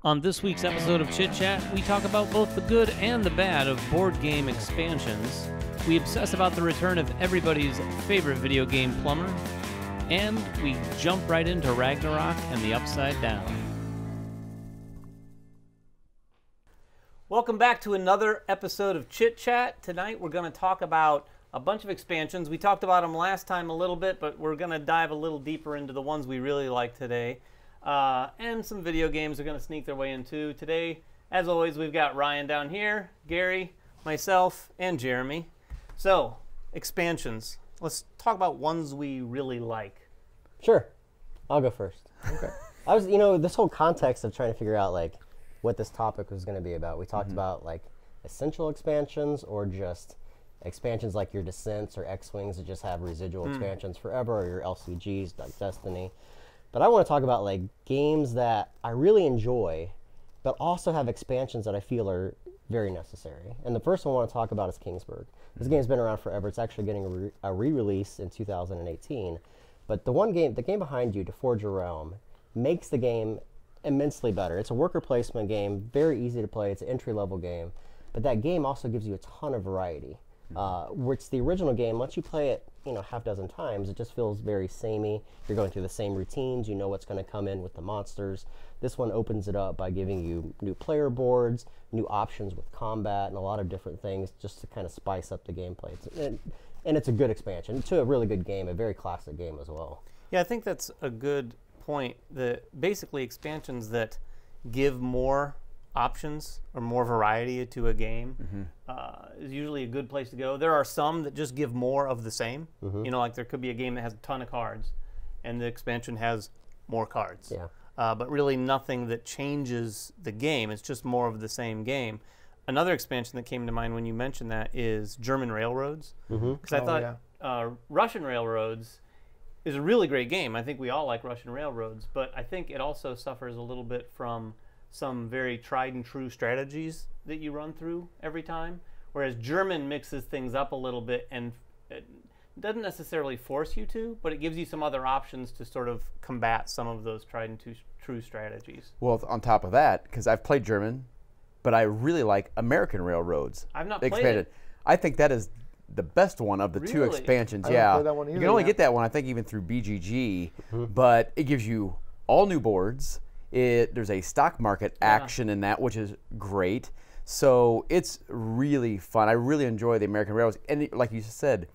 On this week's episode of Chit Chat, we talk about both the good and the bad of board game expansions. We obsess about the return of everybody's favorite video game plumber, and we jump right into Ragnarok and the Upside Down. Welcome back to another episode of Chit Chat. Tonight we're going to talk about a bunch of expansions. We talked about them last time a little bit, but we're going to dive a little deeper into the ones we really like today. And some video games are going to sneak their way in too. Today, as always, we've got Ryan down here, Gary, myself, and Jeremy. So, expansions. Let's talk about ones we really like. Sure. I'll go first. Okay. This whole context of trying to figure out, like, what this topic was going to be about. We talked about, like, essential expansions or just expansions like your Descents or X-Wings that just have residual expansions forever, or your LCGs like Destiny. But I want to talk about like games that I really enjoy, but also have expansions that I feel are very necessary. And the first one I want to talk about is Kingsburg. This game's been around forever. It's actually getting a re-release in 2018. But the game behind you, To Forge a Realm, makes the game immensely better. It's a worker placement game, very easy to play. It's an entry-level game. But that game also gives you a ton of variety. Which the original game, once you play it, half dozen times, it just feels very samey. You're going through the same routines. You know what's going to come in with the monsters. This one opens it up by giving you new player boards, new options with combat, and a lot of different things just to kind of spice up the gameplay. And it's a good expansion to a really good game, a very classic game as well. Yeah, I think that's a good point. Basically, expansions that give more options or more variety to a game is usually a good place to go. There are some that just give more of the same. Like there could be a game that has a ton of cards and the expansion has more cards. Yeah. But really nothing that changes the game. It's just more of the same game. Another expansion that came to mind when you mentioned that is German Railroads. Because I thought Russian Railroads is a really great game. I think we all like Russian Railroads, but I think it also suffers a little bit from some very tried and true strategies that you run through every time, whereas German mixes things up a little bit and it doesn't necessarily force you to, but it gives you some other options to sort of combat some of those tried and true strategies. Well, on top of that, because I've played German, but I really like American Railroads. I've not played it. I think that is the best one of the two expansions. I haven't played that one either, you can only get that one, I think, even through BGG, but it gives you all new boards. There's a stock market action in that, which is great. So it's really fun. I really enjoy the American Railroads, and like you said,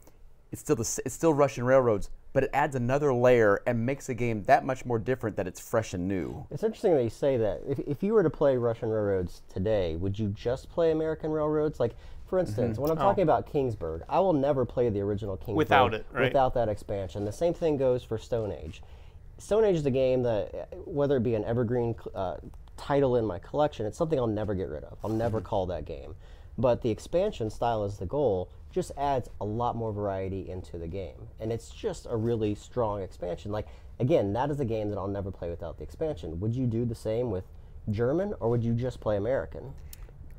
it's still Russian Railroads, but it adds another layer and makes the game that much more different that it's fresh and new. It's interesting that you say that. If you were to play Russian Railroads today, would you just play American Railroads? Like, for instance, when I'm talking about Kingsburg, I will never play the original Kingsburg without it, right? Without that expansion. The same thing goes for Stone Age. Stone Age is a game that, whether it be an evergreen title in my collection, it's something I'll never get rid of. I'll never call that game. But the expansion, style is the goal, just adds a lot more variety into the game. And it's just a really strong expansion. Like, again, that is a game that I'll never play without the expansion. Would you do the same with German, or would you just play American?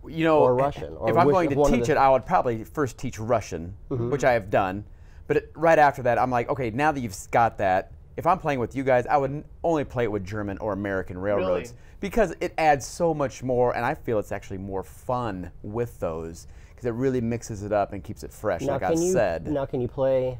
Or Russian? Or if I'm going to teach it, I would probably first teach Russian, which I have done. But right after that, I'm like, okay, now that you've got that, if I'm playing with you guys, I would only play it with German or American Railroads because it adds so much more, and I feel it's actually more fun with those because it really mixes it up and keeps it fresh, now, like I said. Now, can you play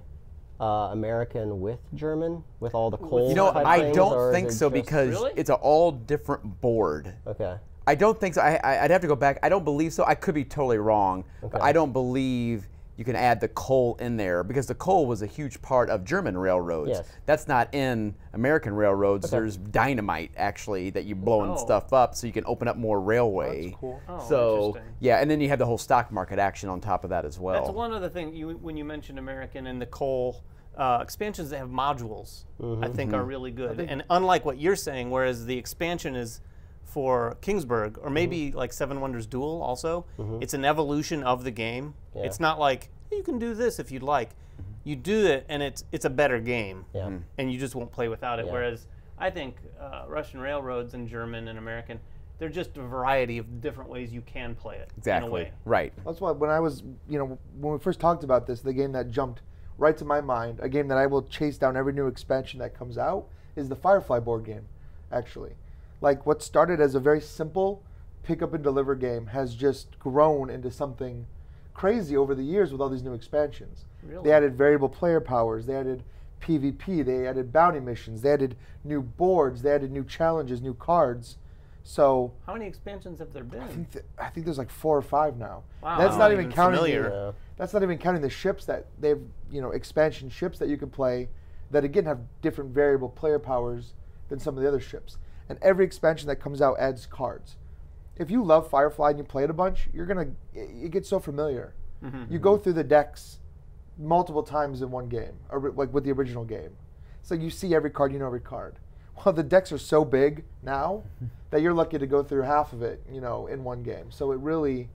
American with German, with all the coal I don't think so because it's an all different board. Okay. I don't think so. I'd have to go back. I don't believe so. I could be totally wrong, but I don't believe you can add the coal in there because the coal was a huge part of German railroads. Yes. That's not in American railroads. There's dynamite actually that you blowing stuff up so you can open up more railway. That's cool. So yeah, and then you have the whole stock market action on top of that as well. That's one other thing when you mentioned American and the coal expansions that have modules, I think are really good. And unlike what you're saying, whereas the expansion is for Kingsburg, or maybe like Seven Wonders Duel also, it's an evolution of the game. Yeah. It's not like, you can do this if you'd like. You do it, and it's a better game, and you just won't play without it. Whereas I think Russian Railroads and German and American, they're just a variety of different ways you can play it. Exactly, in a way. Right. That's why when I was, when we first talked about this, the game that jumped right to my mind, a game that I will chase down every new expansion that comes out, is the Firefly board game, actually. Like what started as a very simple pick up and deliver game has just grown into something crazy over the years with all these new expansions. Really? They added variable player powers, they added PvP, they added bounty missions, they added new boards, they added new challenges, new cards. So how many expansions have there been? I think there's like 4 or 5 now. Wow, that's I'm not even counting familiar. that's not even counting the ships that they've, expansion ships that you can play that again have different variable player powers than some of the other ships. And every expansion that comes out adds cards. If you love Firefly and you play it a bunch, it gets so familiar. You go through the decks multiple times in one game, or like with the original game. So you see every card, you know every card. Well, the decks are so big now that you're lucky to go through half of it, in one game. So it really,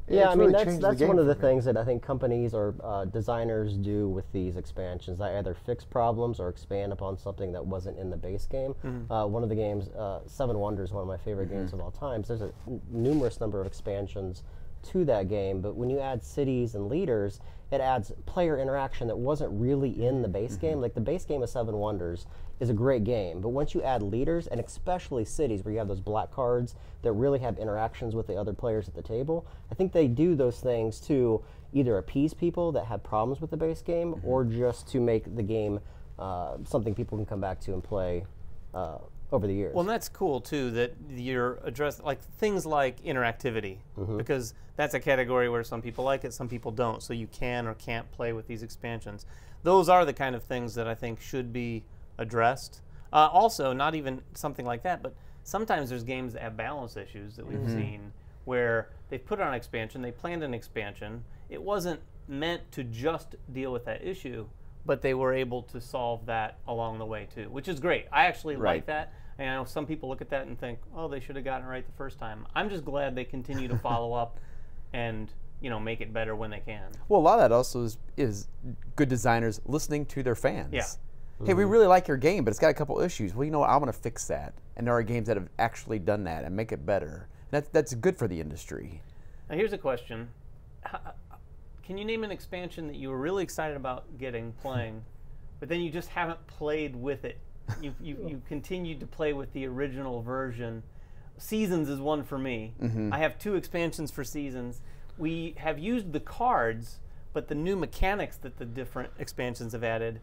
yeah, I mean really that's one of the things that I think companies or designers do with these expansions. They either fix problems or expand upon something that wasn't in the base game. One of the games, Seven Wonders, one of my favorite games of all time. There's a numerous number of expansions to that game, but when you add cities and leaders, it adds player interaction that wasn't really in the base game. Like the base game of Seven Wonders is a great game, but once you add leaders, and especially cities where you have those black cards that really have interactions with the other players at the table, I think they do those things to either appease people that have problems with the base game or just to make the game something people can come back to and play over the years. Well, and that's cool too that you're addressing like things like interactivity, because that's a category where some people like it, some people don't. So you can or can't play with these expansions. Those are the kind of things that I think should be addressed. Also, not even something like that, but sometimes there's games that have balance issues that we've seen where they've put on an expansion, they planned an expansion. It wasn't meant to just deal with that issue, but they were able to solve that along the way too, which is great. I actually like that. And I know some people look at that and think, oh, they should have gotten it right the first time. I'm just glad they continue to follow up and make it better when they can. Well, a lot of that also is good designers listening to their fans. Yeah. Hey, we really like your game, but it's got a couple issues. Well, I want to fix that. And there are games that have actually done that and make it better. That's good for the industry. Now, here's a question. Can you name an expansion that you were really excited about playing, but then you just haven't played with it? You continued to play with the original version. Seasons is one for me. I have 2 expansions for Seasons. We have used the cards, but the new mechanics that the different expansions have added,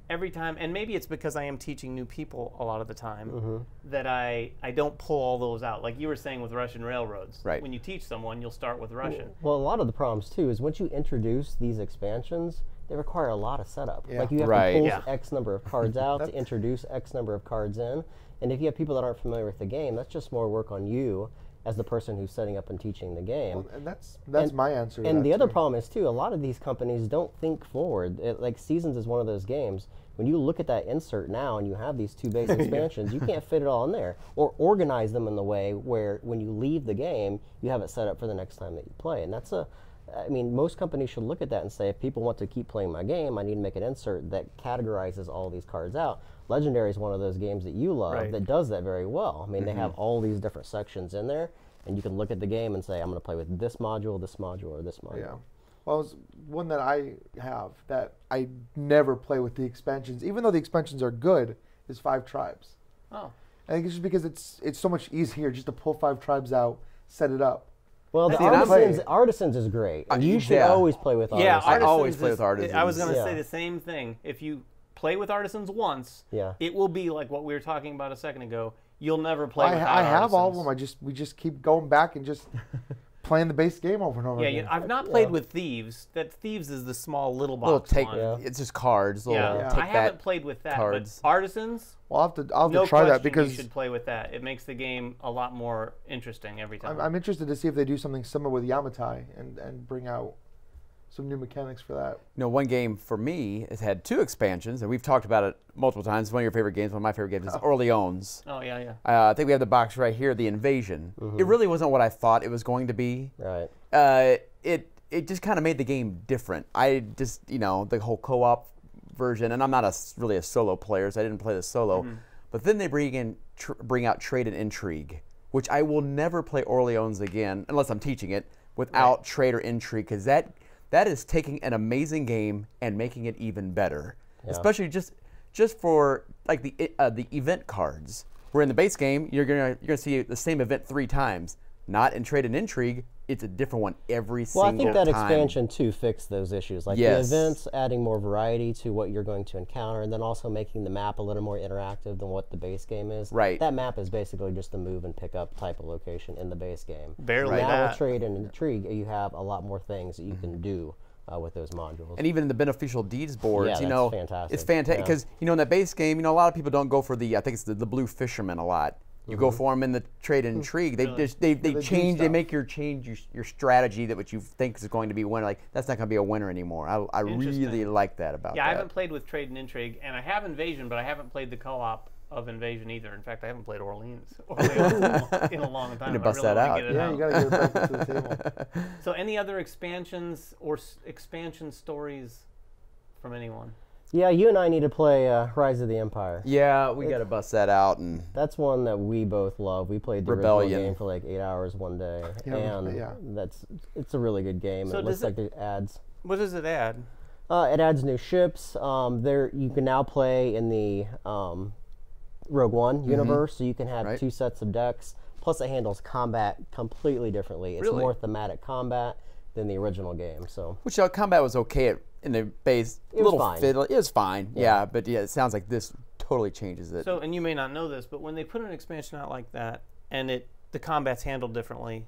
every time, and maybe it's because I am teaching new people a lot of the time, that I don't pull all those out. Like you were saying with Russian railroads. Right. When you teach someone, you'll start with Russian. Well, a lot of the problems too is once you introduce these expansions, they require a lot of setup. Yeah. Like you have Right. to pull X number of cards out to introduce X number of cards in. And if you have people that aren't familiar with the game, that's just more work on you as the person who's setting up and teaching the game. Well, and that's my answer to And that the other too. problem is too, a lot of these companies don't think forward. Like Seasons is one of those games. When you look at that insert now and you have these 2 base expansions, you can't fit it all in there or organize them in the way where when you leave the game, you have it set up for the next time that you play. And I mean, most companies should look at that and say, if people want to keep playing my game, I need to make an insert that categorizes all these cards out. Legendary is one of those games that you love that does that very well. I mean, they have all these different sections in there, and you can look at the game and say, I'm going to play with this module, or this module. Yeah. Well, one that I have that I never play with the expansions, even though the expansions are good, is 5 Tribes. Oh. I think it's just because it's so much easier just to pull 5 tribes out, set it up. Well, the Artisans is great. And you should always play with Artisans. I always play with Artisans. I was going to say the same thing. If you play with Artisans once, it will be like what we were talking about a second ago. You'll never play without I have Artisans. all of them. We just keep going back and just playing the base game over and over again. Yeah, I've not played with Thieves. That Thieves is the small little box one. It's just cards. I haven't played with that. Cards. But Artisans, Well, I'll have no to try that question because you should play with that. It makes the game a lot more interesting every time. I'm interested to see if they do something similar with Yamatai and bring out some new mechanics for that. One game for me has had 2 expansions, and we've talked about it multiple times. It's one of your favorite games. One of my favorite games is Orleans. Oh, yeah. I think we have the box right here, The Invasion. It really wasn't what I thought it was going to be. Right. It just kind of made the game different. I just, the whole co-op version, and I'm not really a solo player, so I didn't play the solo. But then they bring out Trade and Intrigue, which I will never play Orleans again, unless I'm teaching it, without Trade or Intrigue, because that is taking an amazing game and making it even better. Especially just for like the event cards. Where in the base game, you're gonna see the same event 3 times. Not in Trade and Intrigue, it's a different one every single time. Well, I think that expansion too fixed those issues, like the events, adding more variety to what you're going to encounter, and then also making the map a little more interactive than what the base game is. Right. That map is basically just a move and pick up type of location in the base game. Barely now that. with Trade and Intrigue, you have a lot more things that you can do with those modules. And even in the beneficial deeds boards, Yeah, that's fantastic. it's fantastic because in that base game, a lot of people don't go for I think it's the blue fisherman a lot. You go for them in the Trade and Intrigue. They change. They make your strategy that what you think is going to be a winner. Like that's not going to be a winner anymore. I really like that about that. Yeah, I haven't played with Trade and Intrigue, and I have Invasion, but I haven't played the co-op of Invasion either. In fact, I haven't played Orleans in a long time. You bust that out. Yeah, you got to get it back to the table. So, any other expansions or expansion stories from anyone? Yeah, you and I need to play Rise of the Empire. Yeah, we got to bust that out. And that's one that we both love. We played the Rebellion original game for like 8 hours one day, it's a really good game. So it looks like it adds. What does it add? It adds new ships. You can now play in the Rogue One universe, so you can have 2 sets of decks. Plus, it handles combat completely differently. It's more thematic combat than the original game. So, which combat was okay in the base. It was fine. It was fine. Yeah, but it sounds like this totally changes it. So, and you may not know this, but when they put an expansion out like that, and the combat's handled differently,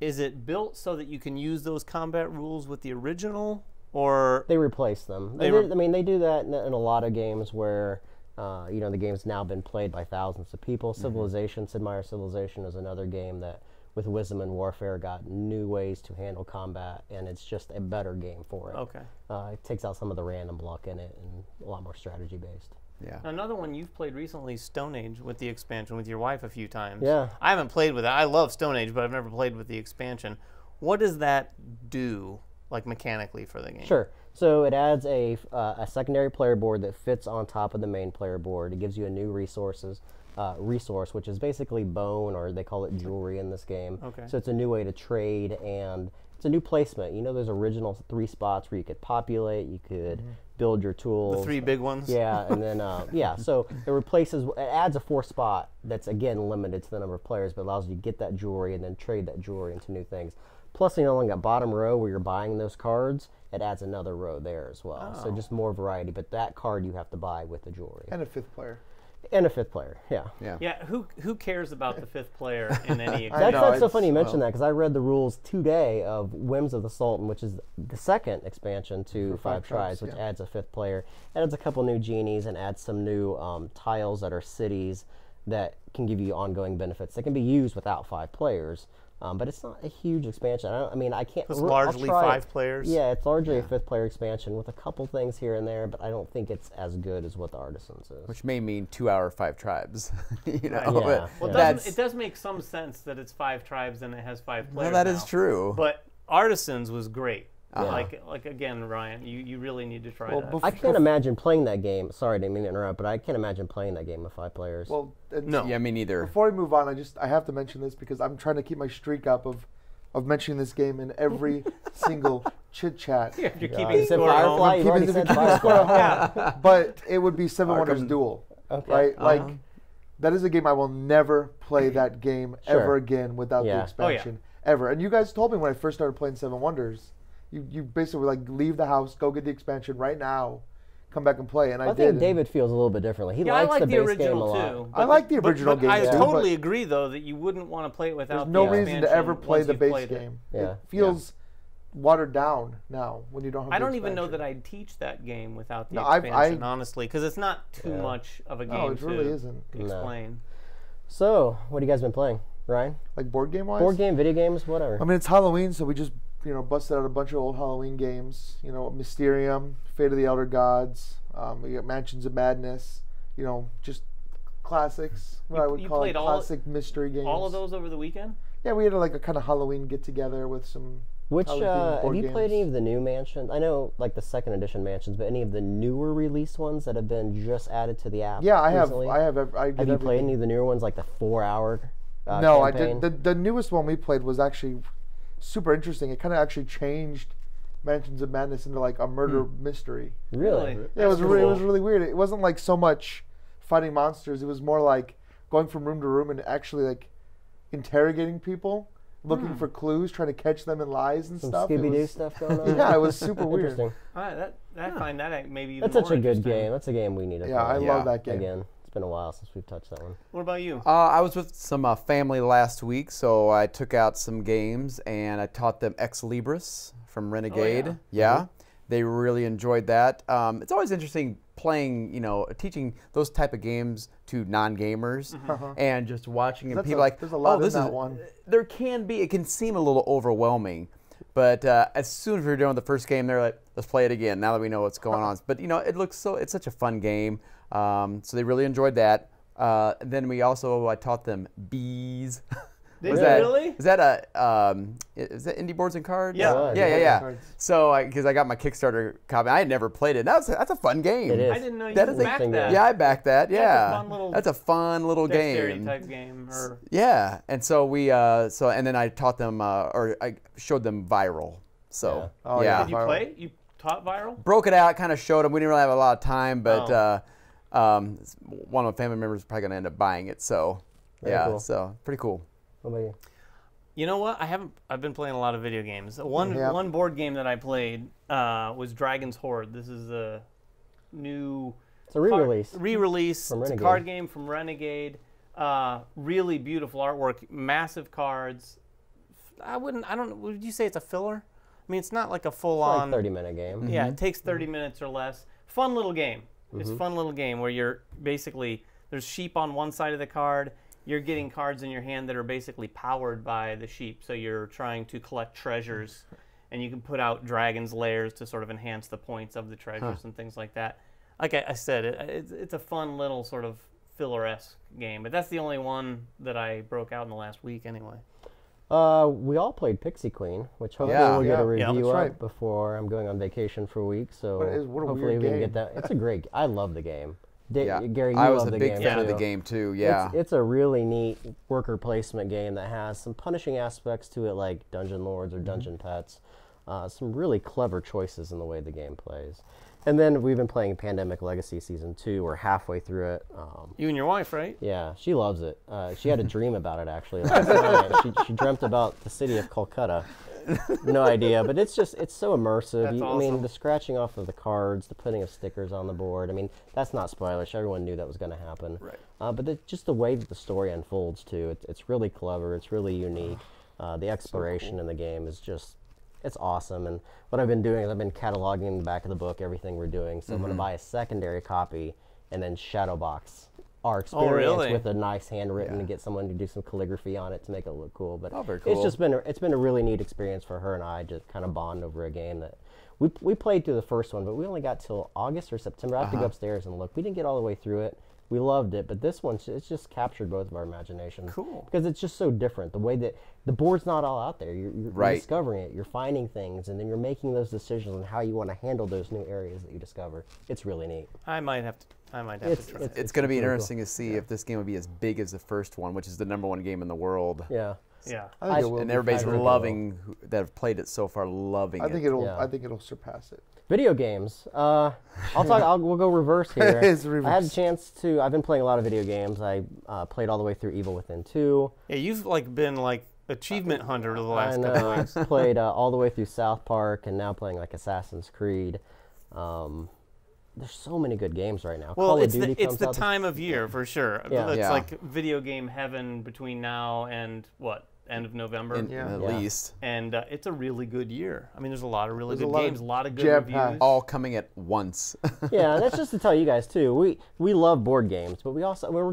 is it built so that you can use those combat rules with the original, or they replace them? They do that in a lot of games where. The game's now been played by thousands of people. Civilization, Sid Meier's Civilization is another game that, with Wisdom and Warfare, got new ways to handle combat, and it's just a better game for it. Okay. It takes out some of the random luck in it and a lot more strategy-based. Yeah. Another one you've played recently, Stone Age, with the expansion with your wife a few times. Yeah. I haven't played with it. I love Stone Age, but I've never played with the expansion. What does that do, like mechanically, for the game? Sure. So it adds a secondary player board that fits on top of the main player board. It gives you a new resource, which is basically bone, or they call it jewelry in this game. Okay. So it's a new way to trade, and it's a new placement. Those original 3 spots where you could populate, you could build your tools. The 3 big ones? Yeah, and then, so it adds a 4th spot that's, again, limited to the number of players, but allows you to get that jewelry and then trade that jewelry into new things. Plus, along that bottom row where you're buying those cards, it adds another row there as well. So just more variety, but that card you have to buy with the jewelry. And a 5th player. And a 5th player, yeah. Yeah, who cares about the 5th player in any expansion? That's so funny you mentioned that, because I read the rules today of Whims of the Sultan, which is the 2nd expansion to 5 Tribes, which adds a 5th player. It adds a couple new genies and adds some new tiles that are cities that can give you ongoing benefits that can be used without 5 players. But it's not a huge expansion. I can't. It's largely 5 players. Yeah, it's largely a 5th player expansion with a couple things here and there, but I don't think it's as good as what the Artisans is. Which may mean 2-hour 5 tribes. Well, it does make some sense that it's 5 tribes and it has 5 players. Well, that is true. But Artisans was great. Like again, Ryan, you really need to try that. I can't imagine playing that game. Sorry, I didn't mean to interrupt, but I can't imagine playing that game with 5 players. Well, no. Yeah, me neither. Before we move on, I have to mention this because I'm trying to keep my streak up of mentioning this game in every single Chit Chat. Yeah, you're keeping score. Firefly, you've already said Firefly. But it would be Seven Wonders Duel. Okay. Right? Like, that is a game I will never play that game ever again without the expansion. Ever. And you guys told me when I first started playing Seven Wonders, you basically were like, leave the house, go get the expansion right now, come back and play. And I did. I think David feels a little bit differently. He likes the base game a lot. Too, I like the original game I too. totally agree, though, that you wouldn't want to play it without the expansion. There's no reason to ever play the base game. Yeah. It feels watered down now when you don't have I the don't expansion. even know that I'd teach that game without the expansion, honestly, because it's not too much of a game it really isn't. Explain. No. So, what have you guys been playing, Ryan? Like board game wise? Board game, video games, whatever. I mean, it's Halloween, so we just busted out a bunch of old Halloween games. Mysterium, Fate of the Elder Gods. We got Mansions of Madness. Just classics. What I would call it, classic mystery games. All of those over the weekend? Yeah, we had a kind of Halloween get together with some. Which have you played any of the new mansions? I know, like the 2nd edition mansions, but any of the newer released ones that have been just added to the app? Yeah, I recently? have. Have you played any of the newer ones, like the 4-hour? No, campaign? I did. The newest one we played was actually super interesting. It kind of actually changed Mansions of Madness into like a murder mystery. Really? Yeah, it was really weird. It wasn't like so much fighting monsters. It was more like going from room to room and actually like interrogating people, looking for clues, trying to catch them in lies and Some stuff. Scooby-Doo stuff going on. Yeah, it was super weird. Interesting. I find that maybe even That's more such a good interesting. game. That's a game we need to play. Yeah, I love that game. Again, it's been a while since we've touched that one. What about you? I was with some family last week, so I took out some games and I taught them Ex Libris from Renegade. Oh, yeah. They really enjoyed that. It's always interesting playing, teaching those type of games to non-gamers and just watching and people like, there's a lot in this that is one. There can be. It can seem a little overwhelming, but as soon as we were doing the first game, they're like, let's play it again. Now that we know what's going on, but it looks it's such a fun game. So they really enjoyed that. Then I taught them bees. Did you really? Is that Indie Boards and Cards? Yeah. Yeah. So because I got my Kickstarter copy, I had never played it. That's a fun game. It is. I didn't know you That could is a back thing, that. Yeah, I backed that. Yeah, Yeah, that's a fun little Dexterity game. type game. Or Yeah, and so and then I taught them or I showed them Viral. So Yeah. Oh, yeah. did you play? You taught Viral? broke it out, kind of showed them. We didn't really have a lot of time, but one of my family members is probably gonna end up buying it. So Very cool. so pretty cool. What about you? You know what? I've been playing a lot of video games. One board game that I played was Dragon's Horde. This is a new It's a re-release. Re-release. From It's a Renegade. card game from Renegade. Really beautiful artwork. Massive cards. Would you say it's a filler? I mean, it's not like a It's full-on. like a 30-minute game. Yeah, it takes 30 minutes or less. Fun little game. It's a fun little game where you're basically, there's sheep on one side of the card. You're getting cards in your hand that are basically powered by the sheep. So you're trying to collect treasures, and you can put out dragons' lairs to sort of enhance the points of the treasures and things like that. Like I said, it's a fun little sort of filler-esque game. But that's the only one that I broke out in the last week anyway. We all played Pixie Queen, which hopefully we'll get a Yeah, review that's of right. before I'm going on vacation for a week. So What a hopefully weird we can game. get that. It's a great. I love the game. Yeah, Gary, you I was love a the big game fan of too. the game too. Yeah, It's a really neat worker placement game that has some punishing aspects to it, like Dungeon Lords or Dungeon Pets. Some really clever choices in the way the game plays. And then we've been playing Pandemic Legacy Season 2. We're halfway through it. You and your wife, right? Yeah, she loves it. She had a dream about it, actually, last night. She dreamt about the city of Kolkata. No idea, but it's so immersive. That's I mean, awesome. the scratching off of the cards, the putting of stickers on the board. I mean, that's not spoilerish. Everyone knew that was going to happen. Right. But just the way that the story unfolds, too, it's really clever. It's really unique. The exploration in the game is just, it's awesome. And what I've been doing is I've been cataloging in the back of the book everything we're doing. So I'm going to buy a secondary copy and then shadow box our experience really? with a nice handwritten and get someone to do some calligraphy on it to make it look cool. But very it's cool. just been a really neat experience for her and I to kind of bond over a game that we played through the first one, but we only got till August or September. I have to go upstairs and look. We didn't get all the way through it. We loved it, but this one, it's just captured both of our imaginations. Cool. Because it's just so different. The way that the board's not all out there. You're Right. discovering it. You're finding things, and then you're making those decisions on how you want to handle those new areas that you discover. It's really neat. I might have to try. it's going to be really cool. interesting to see if this game will be as big as the first one, which is the #1 game in the world. Yeah. Yeah. I think it will. And be everybody's fun. loving that have played it so far, loving I think it'll. Yeah. I think it'll surpass it. Video games. We'll go reverse here. It's I had a reverse. chance to. I've been playing a lot of video games. I played all the way through Evil Within 2. Yeah, you've been achievement hunter the I last couple know. weeks. I played all the way through South Park, and now playing like Assassin's Creed. There's so many good games right now. Well, Call of it's Duty the comes out time of year for sure. Yeah. It's Yeah. like video game heaven between now and end of November. at Yeah. least. And it's a really good year. I mean, there's a lot of really There's a good lot of games, a lot of good jam-packed. reviews. All coming at once. Yeah, and that's just to tell you guys too. We love board games, but we're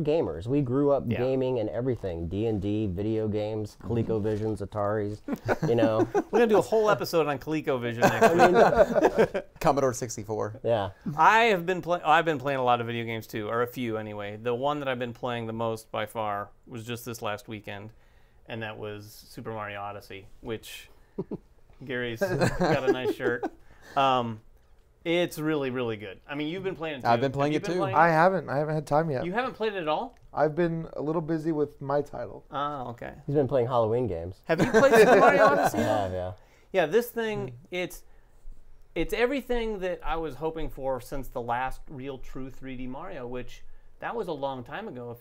gamers. We grew up gaming and everything: D&D, video games, ColecoVisions, Ataris. You know. We're gonna do a whole episode on ColecoVision next week. Commodore 64. Yeah. I've been playing a lot of video games too, or a few anyway. The one that I've been playing the most by far was just this last weekend, and that was Super Mario Odyssey, which Gary's got a nice shirt. It's really, really good. I mean, you've been playing it too. I've been playing Have you it too. playing I haven't had time yet. You haven't played it at all? I've been a little busy with my title. Oh, okay. He's been playing Halloween games. Have you played Super Mario Odyssey? Yeah. Yeah, this thing, it's everything that I was hoping for since the last real true 3D Mario, which that was a long time ago.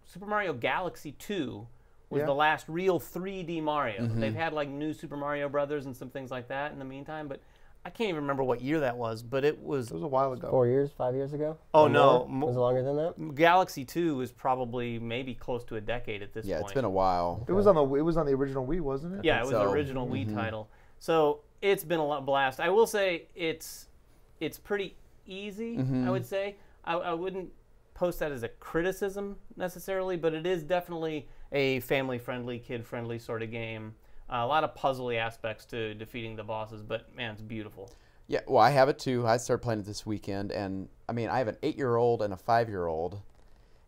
Super Mario Galaxy 2 was Yeah. the last real 3D Mario. They've had like new Super Mario Brothers and some things like that in the meantime, but I can't even remember what year that was, but it was a while ago. 4 years, 5 years ago? Oh, Or no. more? Was it longer than that? Galaxy 2 is probably maybe close to a decade at this Yeah, point. it's been a while. It was on the original Wii, wasn't it? Yeah, it was the so. original Wii title. So it's been a blast. I will say it's pretty easy, I would say. I wouldn't post that as a criticism necessarily, but it is definitely a family-friendly, kid-friendly sort of game. A lot of puzzly aspects to defeating the bosses, but man, it's beautiful. Yeah, well, I have it too. I started playing it this weekend, and I mean, I have an 8-year-old and a 5-year-old,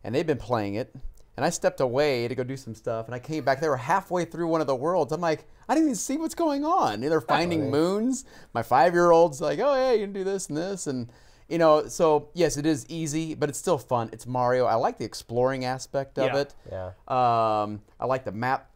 and they've been playing it. And I stepped away to go do some stuff, and I came back. They were halfway through one of the worlds. I'm like, I didn't even see what's going on. They're finding moons. My 5-year-old's like, oh, yeah, you can do this and this. And, you know, so, yes, it is easy, but it's still fun. It's Mario. I like the exploring aspect of it. Yeah. I like the map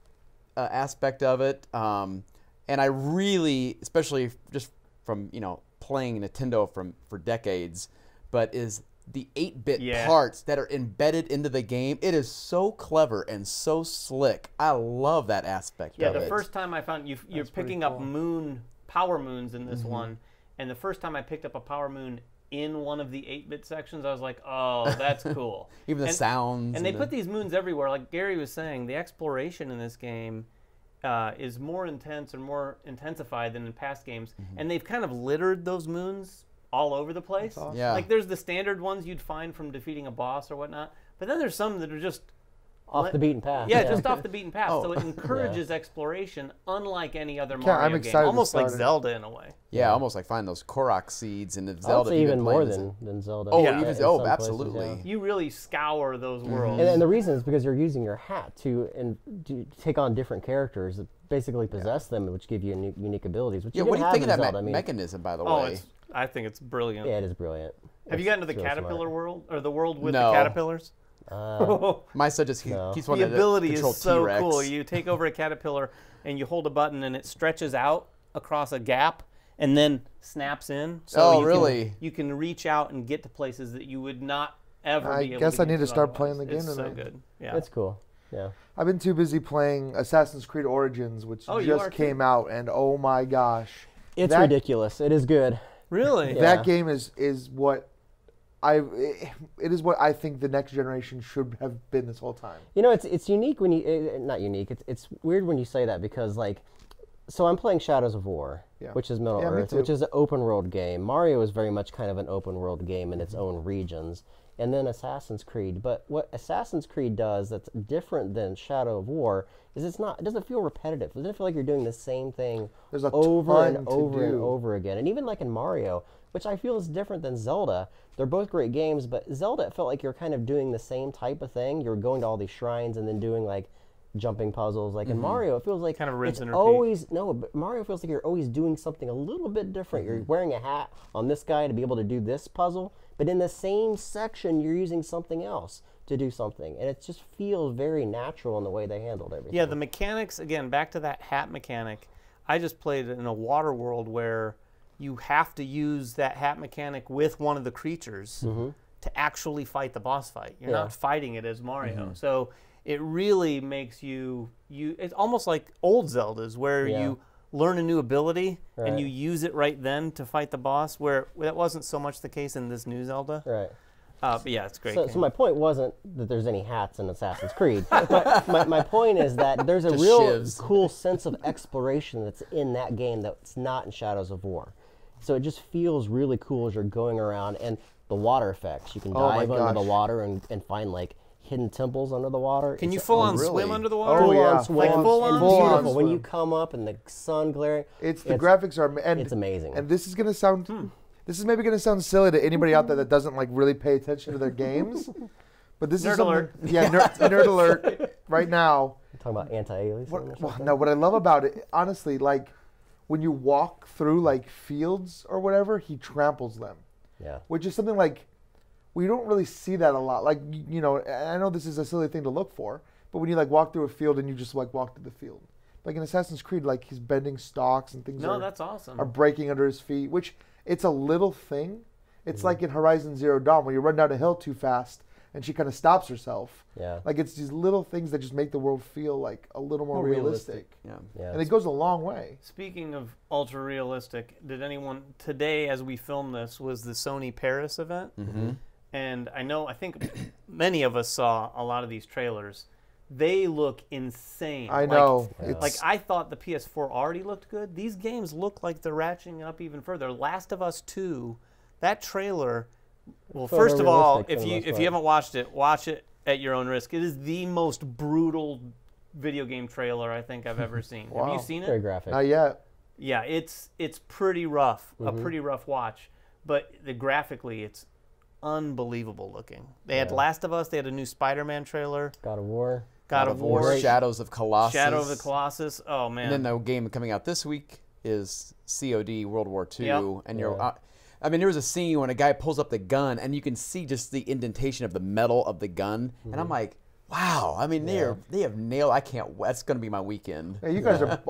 aspect of it. And I really, especially just from, you know, playing Nintendo for decades, but is the 8-bit parts that are embedded into the game. It is so clever and so slick. I love that aspect of it. Yeah, the first time I found you're picking up power moons in this one, and the first time I picked up a power moon in one of the 8-bit sections, I was like, oh, that's cool. Even the sounds. And they put these moons everywhere. Like Gary was saying, the exploration in this game is more intense or more intensified than in past games, and they've kind of littered those moons all over the place. Awesome. Yeah. Like there's the standard ones you'd find from defeating a boss or whatnot, but then there's some that are just Off the beaten path. yeah, just off the beaten path. So it encourages exploration unlike any other I'm Mario excited game. to Almost like start it. Zelda in a way. Yeah, almost like find those Korok seeds in the I would Zelda. say if you've been even more playing than Zelda. Oh, Yeah. in some places, absolutely. yeah. You really scour those worlds. And the reason is because you're using your hat to take on different characters that basically possess them, which give you unique abilities. Which Yeah, you what do you have think of in that Zelda. I mean, mechanism, by the Oh, way? I think it's brilliant. yeah, it is brilliant. Have you gotten to the really caterpillar smart. world or the world with No. the caterpillars? My son just keeps The wanting to ability control is so T-Rex. cool. You take over a caterpillar and you hold a button and it stretches out across a gap and then snaps in. So you can reach out and get to places that you would not ever be able to I guess I get need to start otherwise. playing the game It's so tonight. good. Yeah. It's cool. Yeah. I've been too busy playing Assassin's Creed Origins, which Oh, you are just too? came out, and oh my gosh. It's ridiculous. It is good. Really? Yeah. That game is what it is what I think the next generation should have been this whole time. You know, it's unique when you not unique. It's weird when you say that because like, so I'm playing Shadows of War, which is Middle Yeah, me Earth, too. which is an open world game. Mario is very much kind of an open world game in its own regions, and then Assassin's Creed. But what Assassin's Creed does that's different than Shadow of War is it doesn't feel repetitive. It doesn't feel like you're doing the same thing There's a over ton and to over and do. over again. And even like in Mario, which I feel is different than Zelda. They're both great games, but Zelda it felt like you're kind of doing the same type of thing. You're going to all these shrines and then doing like jumping puzzles. Like in Mario, it feels like Kind of rinse it's and repeat. always but Mario feels like you're always doing something a little bit different. You're wearing a hat on this guy to be able to do this puzzle, but in the same section you're using something else to do something, and it just feels very natural in the way they handled everything. Yeah, the mechanics, again, back to that hat mechanic. I just played in a water world where you have to use that hat mechanic with one of the creatures to actually fight the boss fight. You're not fighting it as Mario. So it really makes you it's almost like old Zeldas where you learn a new ability and you use it right then to fight the boss, where that wasn't so much the case in this new Zelda. Right. But yeah, it's great. So my point wasn't that there's any hats in Assassin's Creed. my point is that there's a Just real shivs. cool sense of exploration that's in that game that's not in Shadows of War. So it just feels really cool as you're going around, and the water effects. You can Oh my dive under the gosh. water and find like hidden temples under the water. Can you It's full on really? swim under the water? Oh, full yeah. on swim, Like full and on beautiful. swim. When you come up and the sun glaring, It's the graphics are and it's amazing. And this is gonna sound this is maybe gonna sound silly to anybody out there that doesn't like really pay attention to their games. But this Nerd is something, alert. yeah, nerd alert right now. talking about anti-aliasing or Well, something. no, what I love about it, honestly, like when you walk through like fields or whatever, he tramples them, Yeah. which is something like we don't really see that a lot. Like you know, and I know this is a silly thing to look for, but when you like walk through a field and you just like walk through the field, like in Assassin's Creed, like he's bending stalks and things No, that's awesome. are breaking under his feet, which it's a little thing. It's like in Horizon Zero Dawn where you run down a hill too fast and she kind of stops herself. Yeah. Like it's these little things that just make the world feel like a little more realistic. Yeah. Yeah. And it goes a long way. Speaking of ultra realistic, did anyone today, as we film this, was the Sony Paris event? Mm-hmm. And I think many of us saw a lot of these trailers. They look insane. I know. Like I thought the PS4 already looked good. These games look like they're ratcheting up even further. Last of Us 2, that trailer. Well, first of all, if you haven't watched it, watch it at your own risk. It is the most brutal video game trailer I think I've ever seen. Wow. Have you seen it? Very graphic. Not yet. Yeah, it's pretty rough. A pretty rough watch. But graphically, it's unbelievable looking. They had Last of Us. They had a new Spider-Man trailer. God of War. God of War. Shadows of Colossus. Shadow of the Colossus. Oh man. And then the game coming out this week is COD World War II. Yep. And you're, I mean, there was a scene when a guy pulls up the gun and you can see just the indentation of the metal of the gun, and I'm like, wow. I mean, they have nailed. I can't. That's going to be my weekend. Yeah, you guys are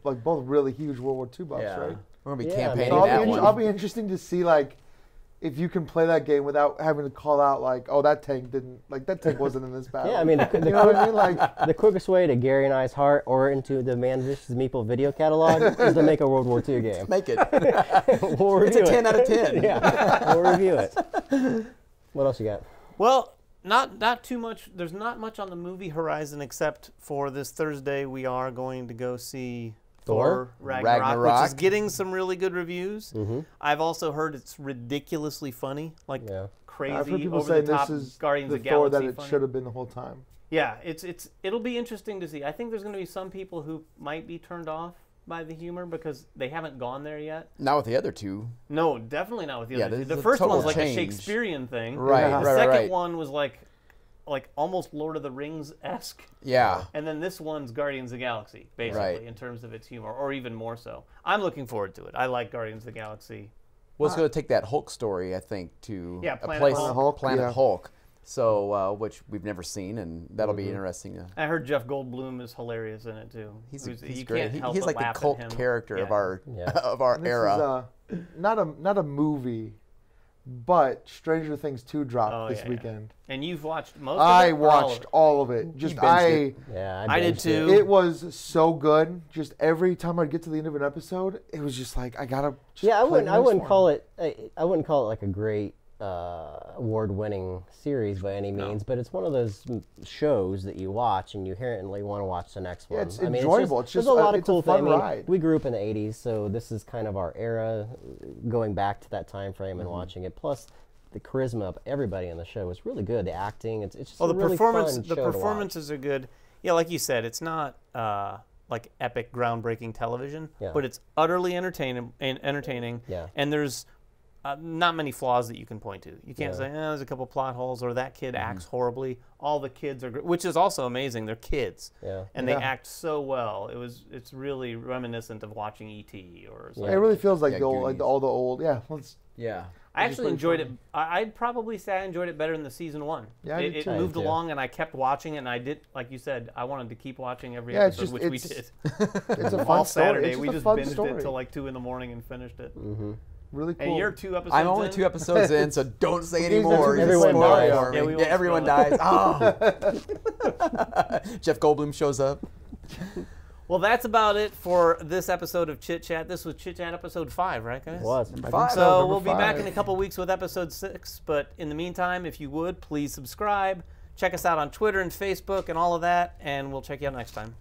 like both really huge World War II buffs, right? We're going to be Yeah, campaigning So that one. I'll be interesting to see like if you can play that game without having to call out like, oh, that tank wasn't in this battle. Yeah, I mean, you know what I mean? Like the quickest way to Gary and I's heart or into the Man vs. Meeple video catalog is to make a World War II game. Make it. We'll review It's a 10 out of 10. Yeah, we'll review it. What else you got? Well, not too much. There's not much on the movie horizon except for this Thursday we are going to go see Thor Ragnarok, which is getting some really good reviews. I've also heard it's ridiculously funny, like crazy, I've heard people over say the top this is Guardians the of Thor Galaxy that it funny. should have been the whole time. Yeah, it'll be interesting to see. I think there's going to be some people who might be turned off by the humor because they haven't gone there yet. Not with the other two. No, definitely not with the other two. this The is a first one total was like change. a Shakespearean thing. Right, The right, second right. one was like almost Lord of the Rings-esque. Yeah. And then this one's Guardians of the Galaxy, basically, Right. in terms of its humor, or even more so. I'm looking forward to it. I like Guardians of the Galaxy. Well, it's going to take that Hulk story, I think, to Yeah, a Planet place, Hulk. Planet Yeah. Hulk. So, which we've never seen, and that'll be interesting. I heard Jeff Goldblum is hilarious in it, too. He's you great. can't help He's but like the laugh at cult him. character of Yeah. our Yeah. of our This era. is not a movie, but Stranger Things 2 dropped Oh, this yeah, yeah. weekend. And you've watched most of it? I or watched all of it. Just binged it. Yeah, I did binged too. it. It was so good. Just every time I'd get to the end of an episode, it was just like I gotta. Just Yeah, play the I next wouldn't one. call it. I wouldn't call it like a great award-winning series by any means, but it's one of those shows that you watch and you inherently want to watch the next one. Yeah, it's I mean, enjoyable. It's It's just, just there's a lot of it's a cool fun things. I mean, ride. we grew up in the '80s, so this is kind of our era, going back to that time frame and watching it. Plus, the charisma of everybody in the show is really good. The acting, it's just Well, a the really performance, fun the show to watch. performances are good. Yeah, like you said, it's not like epic, groundbreaking television, Yeah. but it's utterly entertaining. Yeah. And there's not many flaws that you can point to. You can't Yeah. say, there's a couple plot holes, or that kid acts horribly. All the kids are great, which is also amazing. They're kids, Yeah. and they Yeah. act so well. It's really reminiscent of watching E.T. or something. It really feels like Yeah, the old, like Goonies. all the old. Yeah, let's. Yeah. I It's just actually really enjoyed it. funny. I'd probably say I enjoyed it better than the season one. Yeah, I it did it too. moved I did too. along, and I kept watching it. And I did, like you said, I wanted to keep watching every Yeah, it's episode, just- which we it's- did. It's a All fun story. Saturday, It's we a just fun binged story. it till like 2 in the morning and finished it. Really cool. And you're 2 episodes. I'm only in? 2 episodes in, so don't say any These are more. two Just Everyone spoil it dies. for me. Yeah, we won't everyone spoil dies. Oh. Jeff Goldblum shows up. Well, that's about it for this episode of Chit Chat. This was Chit Chat episode 5, right, guys? It was. I think Five. So number we'll be back 5. in a couple weeks with episode 6. But in the meantime, if you would, please subscribe. Check us out on Twitter and Facebook and all of that. And we'll check you out next time.